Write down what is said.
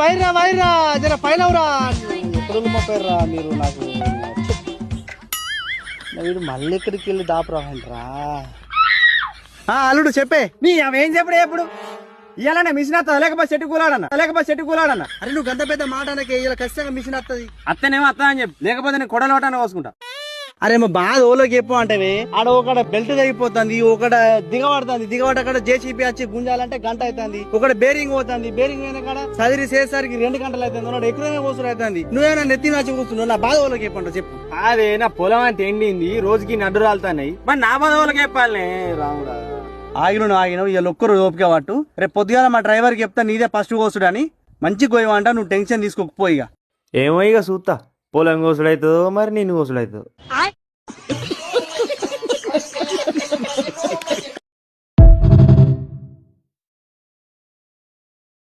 వైరా వైరా జర పైనవరా ఎప్పుడు మోపారా మీరు నాకు వీడు మళ్ళీ ఎక్కడికి వెళ్ళి దాపురావంటరా అల్లుడు చెప్పే నీ అవేం చెప్పుడు ఎప్పుడు ఇయ్యాలన్నా మిషన్ వస్తా లేకపోతే చెట్టు కూలాడన్నా అరే నువ్వు గంత పెద్ద మాట అనకే ఇలా ఖచ్చితంగా మిషన్ వస్తుంది అత్తనేమో అత్త అని చెప్పి లేకపోతే నేను కొడలోటాన్ని కోసుకుంటా. అరే మా బాధ ఓలోకి చెప్పు అంటే ఆడ ఒకడ బెల్ట్ తగ్గిపోతుంది ఒకడ దిగబడుతుంది అక్కడ జేసీపీ వచ్చి గుంజాలంటే గంట అవుతుంది ఒకడ బేరింగ్ పోతుంది బేరింగ్ అయిన కాడ చదిరి చేసేసరికి 2 గంటలు అవుతుంది ఉన్నాడు ఎక్కువనే కోసుడు అవుతుంది నువ్వేనా నెత్తి వచ్చి కూర్చున్నావు నా బాధ ఓలోకి చెప్పంట చెప్పు. అదే నా పొలం అంత ఎండింది రోజుకి నడ్డు రాలుతున్నాయి మరి నా బాధ వాళ్ళకి చెప్పాలి రాముడా. ఆగినావు ఇవాళ ఒక్కరు ఓపిక పట్టు రేపు పొద్దుగాల మా డ్రైవర్కి చెప్తా నీదే ఫస్ట్ కోసుడు అని మంచి గోయమంట నువ్వు టెన్షన్ తీసుకోకపోయిగా ఏమో ఇక చూస్తా పొలం కోసుడు అవుతుందో మరి నిన్ను కోసుడు అవుతుందో.